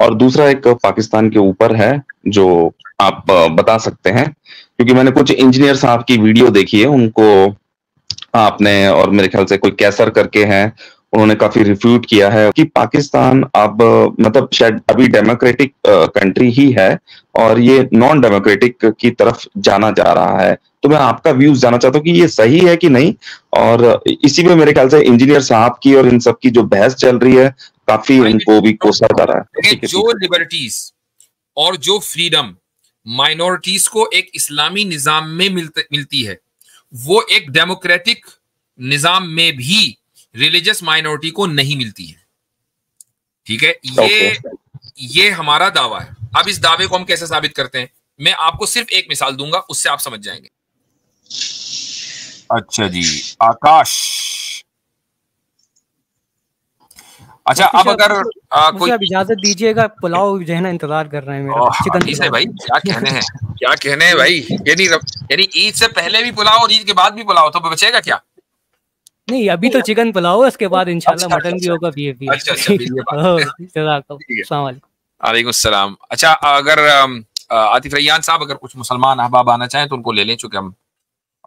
और दूसरा एक पाकिस्तान के ऊपर है जो आप बता सकते हैं, क्योंकि मैंने कुछ इंजीनियर साहब की वीडियो देखी है उनको आपने, और मेरे ख्याल से कोई कैसर करके हैं, उन्होंने काफी रिफ्यूट किया है कि पाकिस्तान अब मतलब शायद अभी डेमोक्रेटिक कंट्री ही है और ये नॉन डेमोक्रेटिक की तरफ जाना जा रहा है। तो मैं आपका व्यूज जानना चाहता हूँ कि ये सही है कि नहीं, और इसी में मेरे ख्याल से इंजीनियर साहब की और इन सब की जो बहस चल रही है काफी उनको भी कोसा जा रहा है। ठीक है, जो लिबर्टीज और जो फ्रीडम माइनॉरिटीज को एक इस्लामी निजाम में मिलती है, वो एक डेमोक्रेटिक निजाम में भी रिलीजियस माइनॉरिटी को नहीं मिलती है। ठीक है, ये हमारा दावा है। अब इस दावे को हम कैसे साबित करते हैं, मैं आपको सिर्फ एक मिसाल दूंगा, उससे आप समझ जाएंगे। अच्छा जी, आकाश। अच्छा, अब अगर कोई इजाजत दीजिएगा, पुलाव जो है ना इंतजार कर रहे हैं मेरा, चिकन से भाई क्या कहने हैं भाई, यानी ईद से पहले भी पुलाव और ईद के बाद भी पुलाव, तो बचेगा क्या? नहीं, अभी तो चिकन पुलाव है, उसके बाद इंशाल्लाह मटन भी होगा। वालेकुम सलाम। अच्छा, अगर आतिफ रैयान साहब अगर कुछ मुसलमान अहबाब आना चाहें तो उनको ले लें, चूंकि हम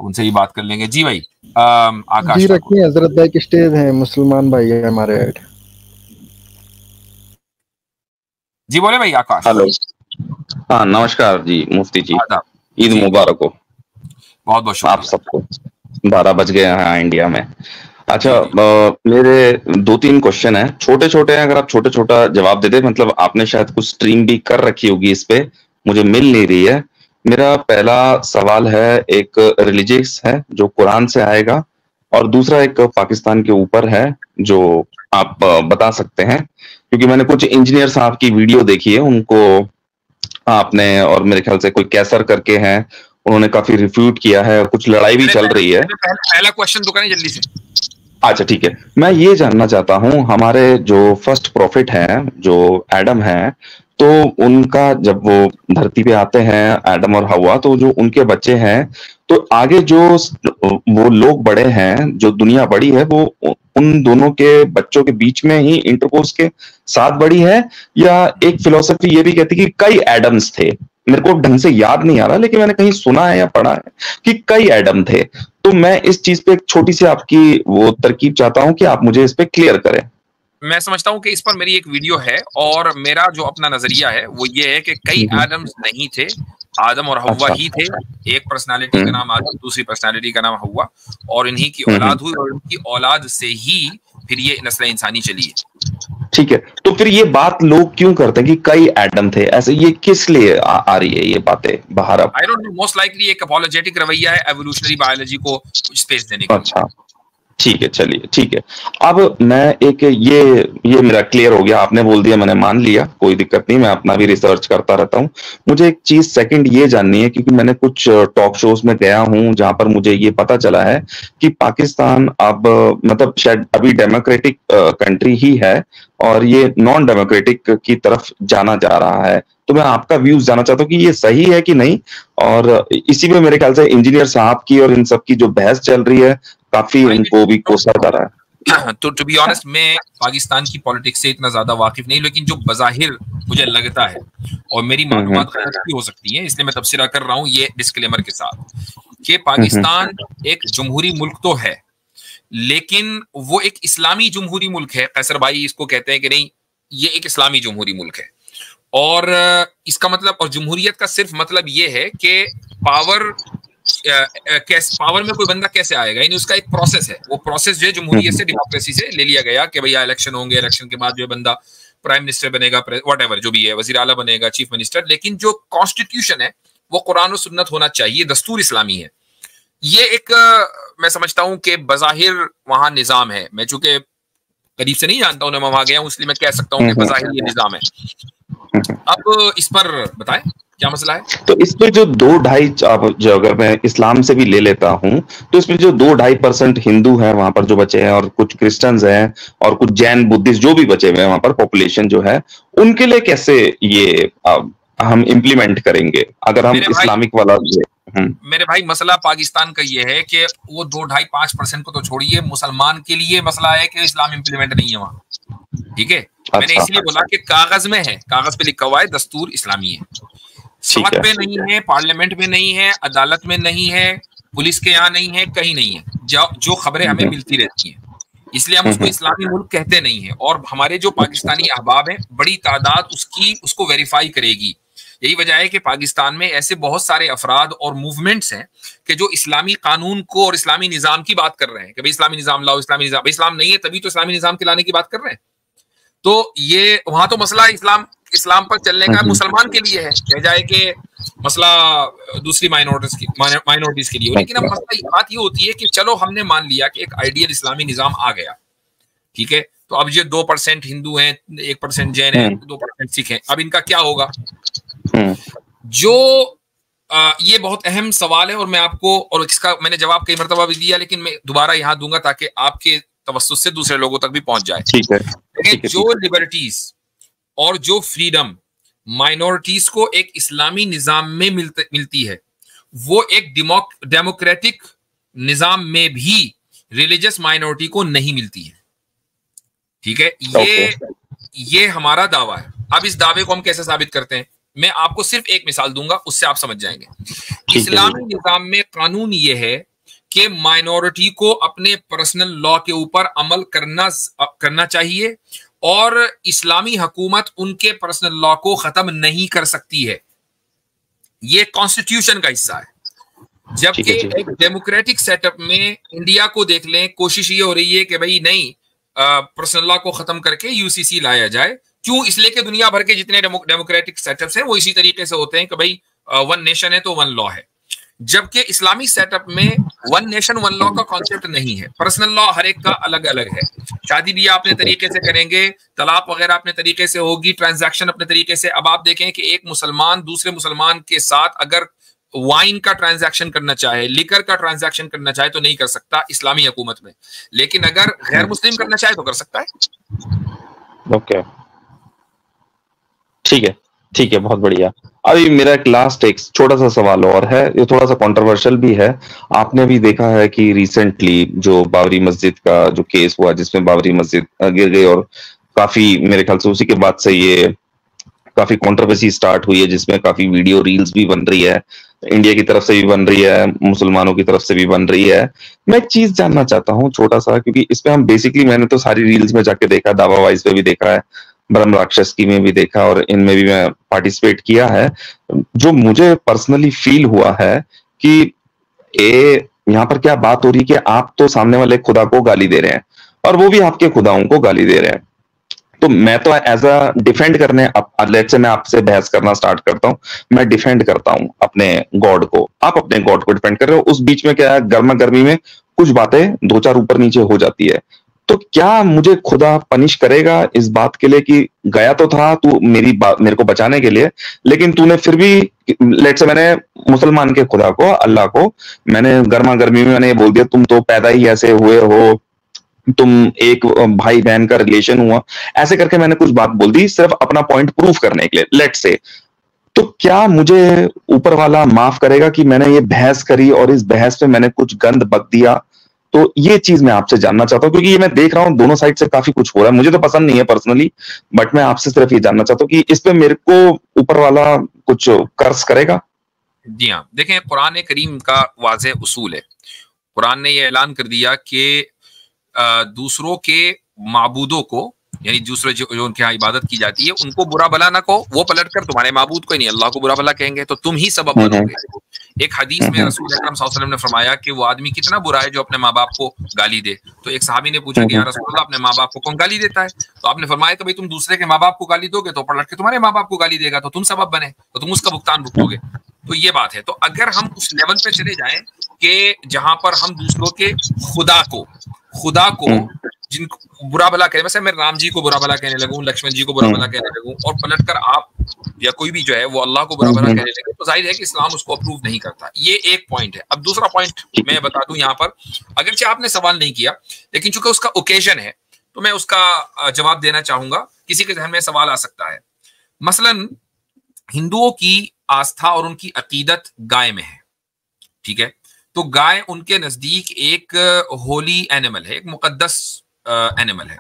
उनसे ही बात कर लेंगे। जी भाई, आकाश जी रखिए, हजरत भाई की स्टेज है, मुसलमान भाई है हमारे ऐड। जी बोले भाई आकाश। हेलो, हाँ नमस्कार जी मुफ्ती जी, ईद मुबारक हो। बहुत बहुत शुक्रिया आप सबको। 12 बज गए हैं इंडिया में। अच्छा, मेरे 2-3 क्वेश्चन है, छोटे छोटे हैं, अगर आप छोटे छोटा जवाब दे दे, मतलब आपने शायद कुछ स्ट्रीम भी कर रखी होगी इस पे, मुझे मिल नहीं रही है। मेरा पहला सवाल है, एक रिलीजियस है जो कुरान से आएगा, और दूसरा एक पाकिस्तान के ऊपर है जो आप बता सकते हैं, क्योंकि मैंने कुछ इंजीनियर साहब की वीडियो देखी है उनको आपने, और मेरे ख्याल से कोई कैसर करके हैं, उन्होंने काफी रिफ्यूट किया है, कुछ लड़ाई भी चल रही है। पहला क्वेश्चन तो करें जल्दी से। अच्छा ठीक है, मैं ये जानना चाहता हूँ, हमारे जो फर्स्ट प्रॉफिट हैं जो एडम हैं, तो उनका जब वो धरती पे आते हैं एडम और हवा, तो जो उनके बच्चे हैं, तो आगे जो वो लोग बड़े हैं, जो दुनिया बड़ी है, वो उन दोनों के बच्चों के बीच में ही इंटरकोर्स के साथ बड़ी है, या एक फिलोसफी ये भी कहती है कि कई एडम्स थे। मेरे को ढंग से याद नहीं आ रहा, लेकिन मैंने कहीं सुना है या पढ़ा है कि कई एडम थे। तो मैं इस चीज पे एक छोटी सी आपकी वो तरकीब चाहता हूं कि आप मुझे इस पे क्लियर करें। मैं समझता हूं कि इस पर मेरी एक वीडियो है, और मेरा जो अपना नजरिया है वो ये है कि कई एडम्स नहीं थे, आदम और हव्वा ही थे। एक पर्सनालिटी का नाम आदम, दूसरी पर्सनालिटी का नाम हव्वा, और इन्हीं की औलाद हुई, और इनकी औलाद से ही फिर ये नस्ल इंसानी चली है। ठीक है, तो फिर ये बात लोग क्यों करते हैं कि कई एडम थे, ऐसे ये किस लिए आ रही है ये बातें बाहर? अब I don't know, most likely एक अपॉलोजेटिक रवैया है एवोल्यूशनरी बायोलॉजी को स्पेस देने का। अच्छा ठीक है, चलिए ठीक है। अब मैं एक ये मेरा क्लियर हो गया, आपने बोल दिया, मैंने मान लिया, कोई दिक्कत नहीं, मैं अपना भी रिसर्च करता रहता हूँ। मुझे एक चीज सेकंड ये जाननी है, क्योंकि मैंने कुछ टॉक शोज में गया हूँ जहां पर मुझे ये पता चला है कि पाकिस्तान अब मतलब शायद अभी डेमोक्रेटिक कंट्री ही है और ये नॉन डेमोक्रेटिक की तरफ जाना जा रहा है। तो मैं आपका व्यूज जानना चाहता हूँ कि ये सही है कि नहीं, और इसी में मेरे ख्याल से इंजीनियर साहब की और इन सब की जो बहस चल रही है काफी उनको भी कोसा जा रहा है। तो टू बी ऑनेस्ट, मैं पाकिस्तान की पॉलिटिक्स से इतना ज्यादा वाकिफ नहीं, लेकिन जो बज़ाहिर मुझे लगता है, और मेरी मालूमात गलत भी हो सकती है, इसलिए मैं तबसरा कर रहा हूँ ये डिस्क्लेमर के साथ, कि पाकिस्तान एक जमहूरी मुल्क तो है, लेकिन वो एक इस्लामी जमहूरी मुल्क है। कैसर भाई इसको कहते हैं कि नहीं, ये एक इस्लामी जमहूरी मुल्क है, और इसका मतलब, और जमहूरियत का सिर्फ मतलब ये है कि पावर में कोई बंदा कैसे आएगा, यानी उसका एक प्रोसेस है। वो प्रोसेस जो है जमहूरियत से, डेमोक्रेसी से ले लिया गया कि भैया इलेक्शन होंगे, इलेक्शन के बाद जो है बंदा प्राइम मिनिस्टर बनेगा, व्हाटएवर जो भी है, वजीर आला बनेगा, चीफ मिनिस्टर। लेकिन जो कॉन्स्टिट्यूशन है वो कुरान और सुन्नत होना चाहिए, दस्तूर इस्लामी है। ये एक मैं समझता हूं कि बज़ाहिर वहां निजाम है। मैं चूंकि करीब से नहीं जानता हूं, मैं वहां गया हूं, इसलिए मैं कह सकता हूं कि बज़ाहिर ये निजाम है। अब इस पर बताएं क्या मसला है। तो इस पे जो 2-2.5, जो अगर मैं इस्लाम से भी ले लेता हूं, तो इसमें जो 2-2.5% हिंदू हैं वहां पर जो बचे हैं, और कुछ क्रिश्चियंस हैं, और कुछ जैन बुद्धिस्ट जो भी बचे हुए हैं वहां पर, पॉपुलेशन जो है, उनके लिए कैसे ये हम इम्प्लीमेंट करेंगे अगर हम इस्लामिक वाला मेरे भाई, मसला पाकिस्तान का ये है कि वो 2-2.5-5% को तो छोड़िए, मुसलमान के लिए मसला है कि इस्लाम इम्प्लीमेंट नहीं है वहां। ठीक है, मैंने इसलिए बोला कि कागज में है, कागज पे लिखा हुआ है दस्तूर इस्लामी है, सड़क पे नहीं है, पार्लियामेंट में नहीं है, अदालत में नहीं है, पुलिस के यहाँ नहीं है, कहीं नहीं है, जो खबरें हमें मिलती रहती हैं, इसलिए हम उसको इस्लामी मुल्क कहते नहीं है। और हमारे जो पाकिस्तानी अहबाब हैं, बड़ी तादाद उसको वेरीफाई करेगी। यही वजह है कि पाकिस्तान में ऐसे बहुत सारे अफराद और मूवमेंट्स हैं कि जो इस्लामी कानून को और इस्लामी निज़ाम की बात कर रहे हैं कि भाई इस्लामी निज़ाम लाओ, इस्लामी निज़ाम, इस्लाम नहीं है तभी तो इस्लामी निज़ाम के लाने की बात कर रहे हैं। तो ये वहां तो मसला इस्लाम पर चलने का मुसलमान के लिए है, कह जाए कि मसला दूसरी माइनॉरिटीज के लिए हो, लेकिन अब मसला बात ये होती है कि चलो हमने मान लिया कि एक आइडियल इस्लामी निज़ाम आ गया, ठीक है, तो अब ये 2% हिंदू हैं, 1% जैन हैं, 2% सिख हैं, अब इनका क्या होगा? जो ये बहुत अहम सवाल है और मैं आपको, और इसका मैंने जवाब कई मरतबा भी दिया, लेकिन मैं दोबारा यहाँ दूंगा ताकि आपके तवज्जुह से दूसरे लोगों तक भी पहुंच जाए। ठीक है। जो लिबर्टीज और जो फ्रीडम माइनॉरिटीज को एक इस्लामी निजाम में मिलती है, वो एक डेमोक्रेटिक निजाम में भी रिलीजियस माइनॉरिटी को नहीं मिलती है। ठीक है, ये हमारा दावा है। अब इस दावे को हम कैसे साबित करते हैं? मैं आपको सिर्फ एक मिसाल दूंगा, उससे आप समझ जाएंगे। इस्लामी निजाम में कानून ये है कि माइनॉरिटी को अपने पर्सनल लॉ के ऊपर अमल करना चाहिए और इस्लामी हुकूमत उनके पर्सनल लॉ को खत्म नहीं कर सकती है। ये कॉन्स्टिट्यूशन का हिस्सा है। जबकि एक डेमोक्रेटिक सेटअप में इंडिया को देख लें, कोशिश ये हो रही है कि भाई नहीं, पर्सनल लॉ को खत्म करके यूसीसी लाया जाए। क्यों? इसलिए कि दुनिया भर के जितने डेमोक्रेटिक सेटअप्स हैं वो इसी तरीके से होते हैं कि भाई वन नेशन है तो वन लॉ है। जबकि इस्लामी सेटअप में वन नेशन वन लॉ का कॉन्सेप्ट नहीं है। पर्सनल लॉ हर एक का अलग अलग है। शादी भी अपने तरीके से करेंगे, तलाक वगैरह अपने तरीके से होगी, ट्रांजैक्शन अपने तरीके से। अब आप देखें कि एक मुसलमान दूसरे मुसलमान के साथ अगर वाइन का ट्रांजैक्शन करना चाहे, लिकर का ट्रांजैक्शन करना चाहे तो नहीं कर सकता इस्लामी हुकूमत में, लेकिन अगर गैर मुस्लिम करना चाहे तो कर सकता है। ओके, ठीक है, बहुत बढ़िया। अभी मेरा एक लास्ट एक छोटा सा सवाल और है, ये थोड़ा सा कंट्रोवर्शियल भी है। आपने भी देखा है कि रिसेंटली जो बाबरी मस्जिद का जो केस हुआ, जिसमें बाबरी मस्जिद गिर गई, और काफी मेरे ख्याल से उसी के बाद से ये काफी कंट्रोवर्सी स्टार्ट हुई है, जिसमें काफी वीडियो रील्स भी बन रही है, इंडिया की तरफ से भी बन रही है, मुसलमानों की तरफ से भी बन रही है। मैं एक चीज जानना चाहता हूँ छोटा सा, क्योंकि इसमें हम बेसिकली, मैंने तो सारी रील्स में जाके देखा, दावा वाइज पे भी देखा है, ब्रह्म राक्षस की में भी देखा, और इनमें भी मैं पार्टिसिपेट किया है। जो मुझे पर्सनली फील हुआ है कि यहाँ पर क्या बात हो रही है कि आप तो सामने वाले खुदा को गाली दे रहे हैं और वो भी आपके खुदाओं को गाली दे रहे हैं। तो मैं तो एज अ डिफेंड करने, लेट्स से मैं आपसे बहस करना स्टार्ट करता हूँ, मैं डिफेंड करता हूँ अपने गॉड को, आप अपने गॉड को डिफेंड कर रहे हो। उस बीच में क्या है, गर्मा गर्मी में कुछ बातें दो चार ऊपर नीचे हो जाती है। तो क्या मुझे खुदा पनिश करेगा इस बात के लिए कि गया तो था तू मेरे को बचाने के लिए, लेकिन तूने फिर भी, लेट्स से मैंने मुसलमान के खुदा को, अल्लाह को, मैंने गर्मा गर्मी में मैंने बोल दिया तुम तो पैदा ही ऐसे हुए हो, तुम एक भाई बहन का रिलेशन हुआ, ऐसे करके मैंने कुछ बात बोल दी सिर्फ अपना पॉइंट प्रूफ करने के लिए, लेट्स से। तो क्या मुझे ऊपर वाला माफ करेगा कि मैंने ये बहस करी और इस बहस में मैंने कुछ गंद बक दिया? तो ये चीज मैं आपसे जानना चाहता हूँ, क्योंकि ये मैं देख रहा हूँ दोनों साइड से काफी कुछ हो रहा है, मुझे तो पसंद नहीं है पर्सनली, बट मैं आपसे सिर्फ ये जानना चाहता हूँ कि इस पे मेरे को ऊपर वाला कुछ कर्ज करेगा? जी हाँ, देखें, कुरान करीम का वाज़ेह उसूल है। कुरान ने यह ऐलान कर दिया कि दूसरों के माबूदों को, यानी दूसरे जो उनके यहाँ इबादत की जाती है, उनको बुरा भला ना कहो, वो पलटकर तुम्हारे माबूद को ही नहीं अल्लाह को बुरा भला कहेंगे तो तुम ही सबब बनोगे। एक हदीस में रसूल अकरम सल्लल्लाहु अलैहि वसल्लम ने फरमाया कि वो आदमी कितना बुरा है जो अपने माँ बाप को गाली दे। तो एक सहाबी ने पूछा कि या रसूल अल्लाह, अपने माँ बाप को कौन गाली देता है? तो आपने फरमाया कि भाई तुम दूसरे के माँ बाप को गाली दोगे तो पलट के तुम्हारे माँ बाप को गाली देगा, तो तुम सबब बने, तो तुम उसका भुगतान भुगतोगे। तो ये बात है। तो अगर हम उस लेवल पे चले जाएं कि जहां पर हम दूसरों के खुदा को जिनको बुरा भला कहे, वैसे मैं राम जी को बुरा भला कहने लगूं, लक्ष्मण जी को बुरा भला कहने लगूं, और पलटकर आप या कोई भी जो है वो अल्लाह को बुरा भला कहने लगे, तो जाहिर है कि इस्लाम उसको अप्रूव नहीं करता। ये एक पॉइंट है। अब दूसरा पॉइंट मैं बता दूं यहाँ पर, अगरचे आपने सवाल नहीं किया, लेकिन चूंकि उसका ओकेजन है तो मैं उसका जवाब देना चाहूंगा। किसी के ज़हन में सवाल आ सकता है, मसलन हिंदुओं की आस्था और उनकी अकीदत गाय में है, ठीक है, तो गाय उनके नजदीक एक होली एनिमल है, एक मुकद्दस एनिमल है।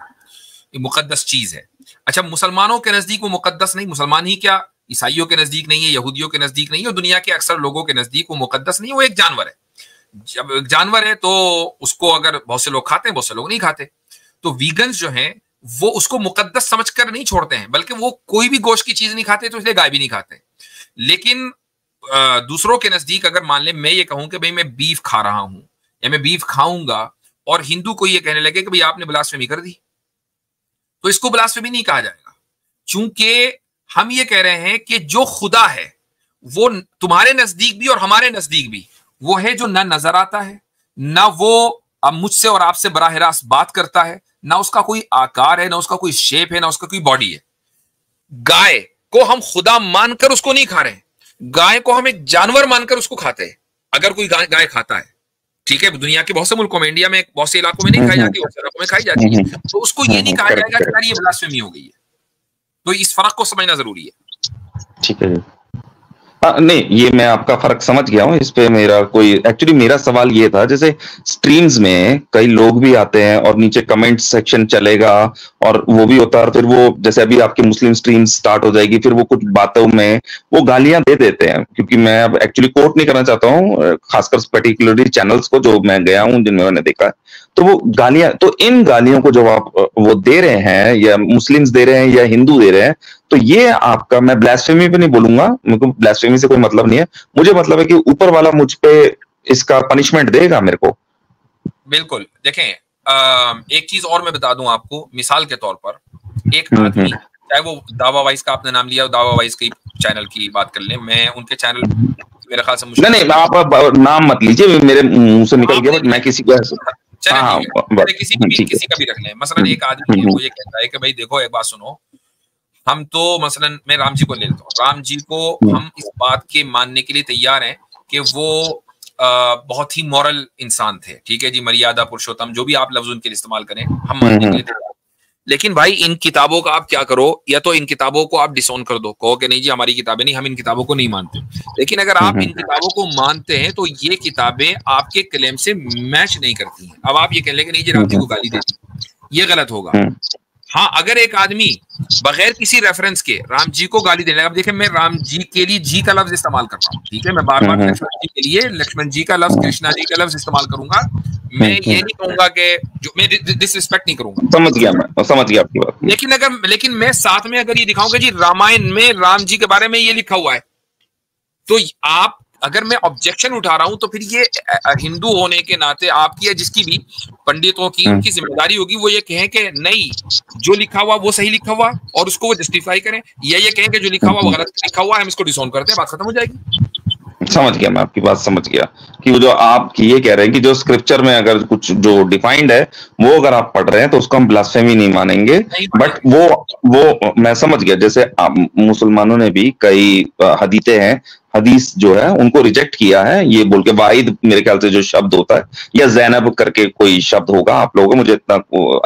ये मुकद्दस चीज है। अच्छा, मुसलमानों के नजदीक वो मुकद्दस नहीं, मुसलमान ही क्या, ईसाइयों के नजदीक नहीं है, यहूदियों के नजदीक नहीं है, और दुनिया के अक्सर लोगों के नजदीक वो मुकद्दस नहीं है, वो एक जानवर है। जब एक जानवर है तो उसको अगर बहुत से लोग खाते हैं, बहुत से लोग नहीं खाते, तो वीगन्स जो हैं वो उसको मुकद्दस समझकर नहीं छोड़ते हैं, बल्कि वो कोई भी गोश्त की चीज नहीं खाते तो इसलिए गाय भी नहीं खाते। लेकिन दूसरों के नजदीक अगर मान ले मैं ये कहूं कि भाई मैं बीफ खा रहा हूं या मैं बीफ खाऊंगा, और हिंदू को ये कहने लगे कि भाई आपने ब्लास्फेमी कर दी, तो इसको ब्लास्फेमी नहीं कहा जाएगा, क्योंकि हम ये कह रहे हैं कि जो खुदा है वो तुम्हारे नजदीक भी और हमारे नजदीक भी वो है जो ना नजर आता है, ना वो मुझसे और आपसे बराह रास्त बात करता है, ना उसका कोई आकार है, ना उसका कोई शेप है, ना उसका कोई बॉडी है। गाय को हम खुदा मानकर उसको नहीं खा रहे, गाय को हम एक जानवर मानकर उसको खाते हैं। अगर कोई गाय खाता है, ठीक है, दुनिया के बहुत से मुल्कों में, इंडिया में बहुत से इलाकों में नहीं खाई जाती, बहुत से इलाकों में खाई जाती है, तो उसको ये नहीं कहा जाएगा कि यार ये ब्लास्फेमी हो गई है। तो इस फर्क को समझना जरूरी है। ठीक है। नहीं, ये मैं आपका फर्क समझ गया हूँ। इस पे मेरा कोई एक्चुअली मेरा सवाल ये था, जैसे स्ट्रीम्स में कई लोग भी आते हैं और नीचे कमेंट सेक्शन चलेगा और वो भी होता है, और फिर वो जैसे अभी आपकी मुस्लिम स्ट्रीम स्टार्ट हो जाएगी, फिर वो कुछ बातों में वो गालियां दे देते हैं, क्योंकि मैं अब एक्चुअली कोट नहीं करना चाहता हूँ, खासकर पर्टिकुलरली चैनल्स को जो मैं गया हूँ जिनमें मैंने देखा, तो वो गालियां, तो इन गालियों को जो आप वो दे रहे हैं, या मुस्लिम्स दे रहे हैं या हिंदू दे रहे हैं, तो ये आपका, मैं ब्लास्फेमी भी नहीं बोलूंगा, मेरे को ब्लास्फेमी से कोई मतलब नहीं है, मुझे मतलब है कि ऊपर वाला मुझ पे इसका पनिशमेंट देगा मेरे को। बिल्कुल। देखें, एक चीज और मैं बता दूं आपको, मिसाल के तौर पर एक आदमी, चाहे वो दावा वाइज का आपने नाम लिया, दावा वाइज की चैनल की बात कर लें, मैं उनके चैनल मेरे ख्याल से नहीं, आप नाम मत लीजिए, मेरे मुंह से निकल गया, बट मैं किसी को किसी का भी रख लें। मसलन एक आदमी है, वो ये कहता है कि भाई देखो एक बात सुनो, हम तो मसलन मैं राम जी को ले लेता हूँ, राम जी को हम इस बात के मानने के लिए तैयार हैं कि वो बहुत ही मॉरल इंसान थे, ठीक है जी, मर्यादा पुरुषोत्तम, जो भी आप लफ्ज उनके लिए इस्तेमाल करें, हम मानने के लिए तैयार। लेकिन भाई इन किताबों का आप क्या करो, या तो इन किताबों को आप डिसोन कर दो, कहो कि नहीं जी हमारी किताबें नहीं, हम इन किताबों को नहीं मानते। लेकिन अगर आप इन किताबों को मानते हैं तो ये किताबें आपके क्लेम से मैच नहीं करती हैं। अब आप ये कह लेंगे नहीं जी राम जी को गाली देती, ये गलत होगा। हाँ, अगर एक आदमी बगैर किसी रेफरेंस के राम जी को गाली देने लगा, अब देखें मैं राम जी के लिए जी का लफ्ज इस्तेमाल कर रहा हूँ, ठीक है, मैं बार बार लक्ष्मण जी के लिए लक्ष्मण जी का लफ्ज, कृष्णा जी का लफ्ज इस्तेमाल करूंगा, मैं ये नहीं कहूंगा कि जो मैं डिसरिस्पेक्ट नहीं करूंगा। समझ गया, मैं समझ गया आपकी बात। लेकिन मैं साथ में अगर ये दिखाऊंगा जी रामायण में राम जी के बारे में ये लिखा हुआ है, तो आप, अगर मैं ऑब्जेक्शन उठा रहा हूं, तो फिर ये हिंदू होने के नाते आपकी या जिसकी भी पंडितों की उनकी जिम्मेदारी होगी वो ये कहें कि नहीं जो लिखा हुआ वो सही लिखा हुआ, और उसको वो जस्टिफाई करें, या ये कहें कि जो लिखा हुआ वो गलत लिखा हुआ है, हम इसको डिसोन करते हैं, बात खत्म हो जाएगी। समझ गया, मैं आपकी बात समझ गया कि वो जो आप ये कह रहे हैं कि जो स्क्रिप्चर में अगर कुछ जो डिफाइंड है वो अगर आप पढ़ रहे हैं तो उसको हम ब्लास्फेमी नहीं मानेंगे, बट वो मैं समझ गया। जैसे मुसलमानों ने भी कई हदीस जो है उनको रिजेक्ट किया है, ये बोल के वाहिद मेरे ख्याल से जो शब्द होता है, या जैनब करके कोई शब्द होगा, आप लोगों को, मुझे इतना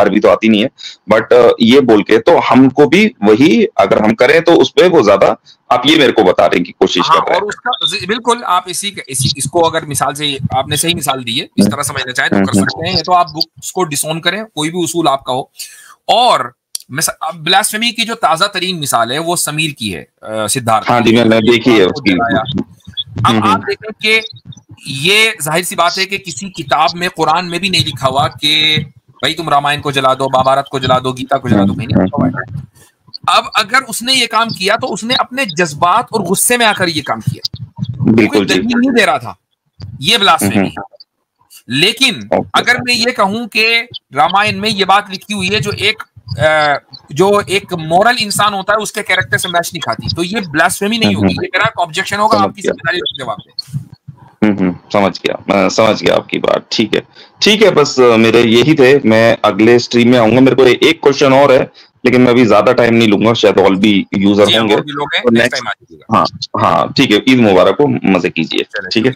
अरबी तो आती नहीं है, बट ये बोल के तो हमको भी वही अगर हम करें तो उस पर वो ज्यादा, आप ये मेरे को बता रहे हैं कि कोशिश कर रहे हैं। और उसका बिल्कुल आप इसको अगर मिसाल से, आपने सही मिसाल दी है, इस तरह समझना चाहें तो कर सकते हैं, या तो आप बुक्स को डिसोन करें, कोई भी उसूल आपका हो। और ब्लास्फेमी की जो ताजा तरीन मिसाल है वो समीर की है, सिद्धार्थ। हाँ जी, मैंने देखी है उसकी। अब आप देखें कि ये जाहिर सी बात है कि किसी किताब में, कुरान में भी नहीं लिखा हुआ कि भाई तुम रामायण को जला दो, महाभारत को जला दो, गीता को जला दो, नहीं लिखा हुआ है। अब अगर उसने ये काम किया तो उसने अपने जज्बात और गुस्से में आकर ये काम किया, बिल्कुल दलील नहीं दे रहा था, ये ब्लास्फेमी है। लेकिन अगर मैं ये कहूं कि रामायण में ये बात लिखी हुई है जो एक मॉरल इंसान होता है उसके कैरेक्टर से मैच नहीं खाती, तो ये ब्लास्फेमी नहीं होगी, ये मेरा ऑब्जेक्शन होगा, आपकी जिम्मेदारी जवाब दे। समझ गया आपकी बात। ठीक है, बस मेरे यही थे। मैं अगले स्ट्रीम में आऊंगा, मेरे को एक क्वेश्चन और है, लेकिन मैं अभी ज्यादा टाइम नहीं लूंगा, शायद और भी यूजर होंगे। हाँ, हाँ, ठीक है, ईद मुबारक हो, मजे कीजिए। ठीक है।